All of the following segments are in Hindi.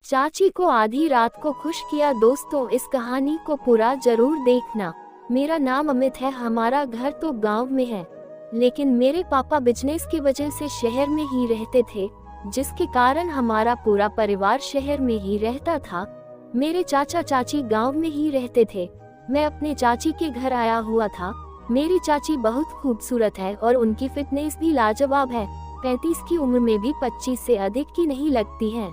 चाची को आधी रात को खुश किया। दोस्तों, इस कहानी को पूरा जरूर देखना। मेरा नाम अमित है। हमारा घर तो गांव में है, लेकिन मेरे पापा बिजनेस की वजह से शहर में ही रहते थे, जिसके कारण हमारा पूरा परिवार शहर में ही रहता था। मेरे चाचा चाची गांव में ही रहते थे। मैं अपने चाची के घर आया हुआ था। मेरी चाची बहुत खूबसूरत है और उनकी फिटनेस भी लाजवाब है। 35 की उम्र में भी 25 से अधिक की नहीं लगती है।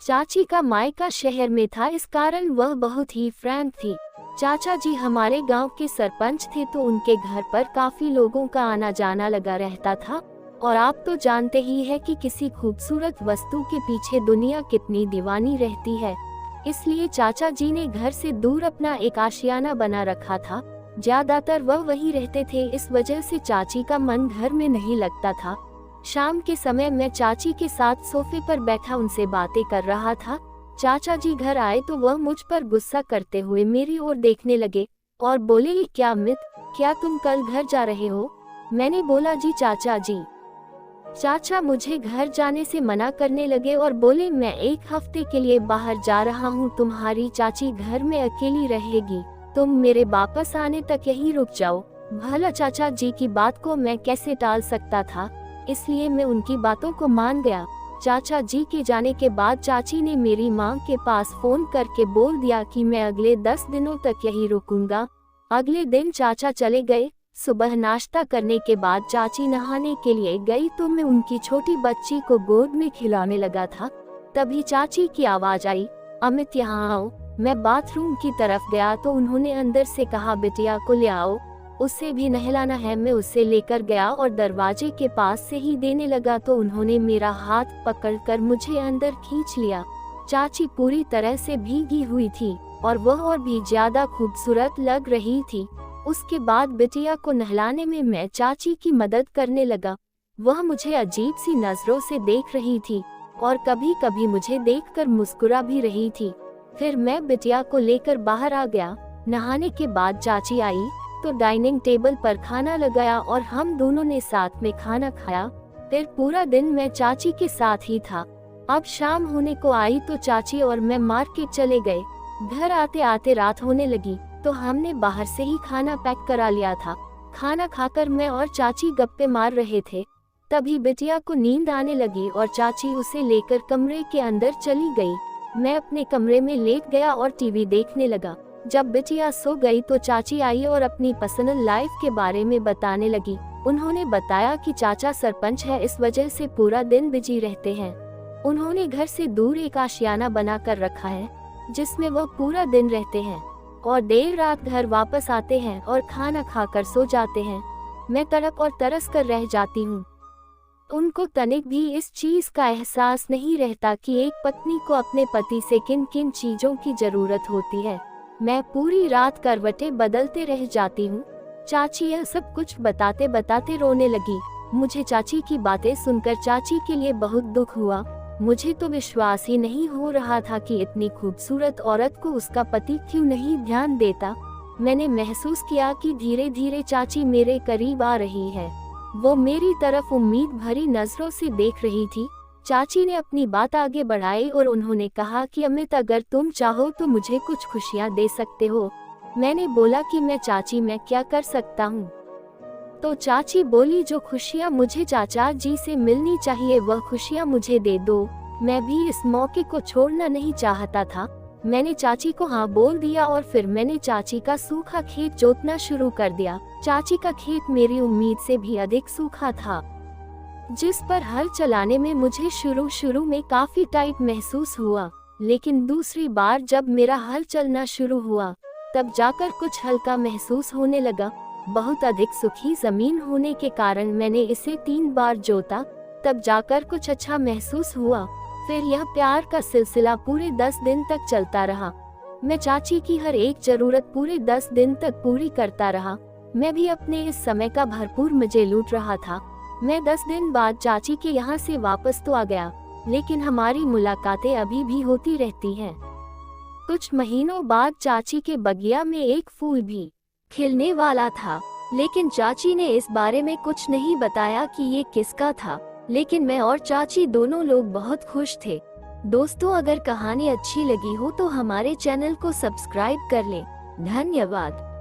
चाची का मायका शहर में था, इस कारण वह बहुत ही फ्रैंक थी। चाचा जी हमारे गांव के सरपंच थे, तो उनके घर पर काफी लोगों का आना जाना लगा रहता था। और आप तो जानते ही है कि किसी खूबसूरत वस्तु के पीछे दुनिया कितनी दीवानी रहती है। इसलिए चाचा जी ने घर से दूर अपना एक आशियाना बना रखा था। ज्यादातर वह वहीं रहते थे, इस वजह से चाची का मन घर में नहीं लगता था। शाम के समय मैं चाची के साथ सोफे पर बैठा उनसे बातें कर रहा था। चाचा जी घर आए तो वह मुझ पर गुस्सा करते हुए मेरी ओर देखने लगे और बोले, ये क्या अमित, क्या तुम कल घर जा रहे हो? मैंने बोला, जी चाचा जी। चाचा मुझे घर जाने से मना करने लगे और बोले, मैं 1 हफ्ते के लिए बाहर जा रहा हूँ। तुम्हारी चाची घर में अकेली रहेगी, तुम मेरे वापस आने तक यहीं रुक जाओ। भला चाचा जी की बात को मैं कैसे टाल सकता था, इसलिए मैं उनकी बातों को मान गया। चाचा जी के जाने के बाद चाची ने मेरी माँ के पास फोन करके बोल दिया कि मैं अगले 10 दिनों तक यहीं रुकूंगा। अगले दिन चाचा चले गए। सुबह नाश्ता करने के बाद चाची नहाने के लिए गई तो मैं उनकी छोटी बच्ची को गोद में खिलाने लगा था। तभी चाची की आवाज आई, अमित यहाँ आओ। मैं बाथरूम की तरफ गया तो उन्होंने अंदर से कहा, बिटिया को ले आओ, उससे भी नहलाना है। मैं उसे लेकर गया और दरवाजे के पास से ही देने लगा तो उन्होंने मेरा हाथ पकड़कर मुझे अंदर खींच लिया। चाची पूरी तरह से भीगी हुई थी और वह और भी ज्यादा खूबसूरत लग रही थी। उसके बाद बिटिया को नहलाने में मैं चाची की मदद करने लगा। वह मुझे अजीब सी नजरों से देख रही थी और कभी कभी मुझे देखकर मुस्कुरा भी रही थी। फिर मैं बिटिया को लेकर बाहर आ गया। नहाने के बाद चाची आई तो डाइनिंग टेबल पर खाना लगाया और हम दोनों ने साथ में खाना खाया। फिर पूरा दिन मैं चाची के साथ ही था। अब शाम होने को आई तो चाची और मैं मार्केट चले गए। घर आते आते रात होने लगी तो हमने बाहर से ही खाना पैक करा लिया था। खाना खाकर मैं और चाची गप्पे मार रहे थे। तभी बिटिया को नींद आने लगी और चाची उसे लेकर कमरे के अंदर चली गई। मैं अपने कमरे में लेट गया और टीवी देखने लगा। जब बिटिया सो गई तो चाची आई और अपनी पर्सनल लाइफ के बारे में बताने लगी। उन्होंने बताया कि चाचा सरपंच है, इस वजह से पूरा दिन बिजी रहते हैं। उन्होंने घर से दूर एक आशियाना बना कर रखा है, जिसमें वह पूरा दिन रहते हैं और देर रात घर वापस आते हैं और खाना खाकर सो जाते हैं। मैं तड़प और तरस कर रह जाती हूँ। उनको तनिक भी इस चीज का एहसास नहीं रहता कि एक पत्नी को अपने पति से किन किन चीजों की जरूरत होती है। मैं पूरी रात करवटें बदलते रह जाती हूँ। चाची यह सब कुछ बताते बताते रोने लगी। मुझे चाची की बातें सुनकर चाची के लिए बहुत दुख हुआ। मुझे तो विश्वास ही नहीं हो रहा था कि इतनी खूबसूरत औरत को उसका पति क्यों नहीं ध्यान देता। मैंने महसूस किया कि धीरे धीरे चाची मेरे करीब आ रही है। वो मेरी तरफ उम्मीद भरी नजरों से देख रही थी। चाची ने अपनी बात आगे बढ़ाई और उन्होंने कहा कि अमित, अगर तुम चाहो तो मुझे कुछ खुशियाँ दे सकते हो। मैंने बोला कि मैं क्या कर सकता हूँ? तो चाची बोली, जो खुशियाँ मुझे चाचा जी से मिलनी चाहिए वह खुशियाँ मुझे दे दो। मैं भी इस मौके को छोड़ना नहीं चाहता था। मैंने चाची को हाँ बोल दिया और फिर मैंने चाची का सूखा खेत जोतना शुरू कर दिया। चाची का खेत मेरी उम्मीद से भी अधिक सूखा था, जिस पर हल चलाने में मुझे शुरू में काफी टाइट महसूस हुआ, लेकिन दूसरी बार जब मेरा हल चलना शुरू हुआ तब जाकर कुछ हल्का महसूस होने लगा। बहुत अधिक सूखी जमीन होने के कारण मैंने इसे 3 बार जोता, तब जाकर कुछ अच्छा महसूस हुआ। फिर यह प्यार का सिलसिला पूरे 10 दिन तक चलता रहा। मैं चाची की हर एक जरूरत पूरे 10 दिन तक पूरी करता रहा। मैं भी अपने इस समय का भरपूर मजे लूट रहा था। मैं 10 दिन बाद चाची के यहाँ से वापस तो आ गया, लेकिन हमारी मुलाकातें अभी भी होती रहती हैं। कुछ महीनों बाद चाची के बगिया में एक फूल भी खिलने वाला था, लेकिन चाची ने इस बारे में कुछ नहीं बताया कि ये किसका था। लेकिन मैं और चाची दोनों लोग बहुत खुश थे। दोस्तों, अगर कहानी अच्छी लगी हो तो हमारे चैनल को सब्सक्राइब कर लें। धन्यवाद।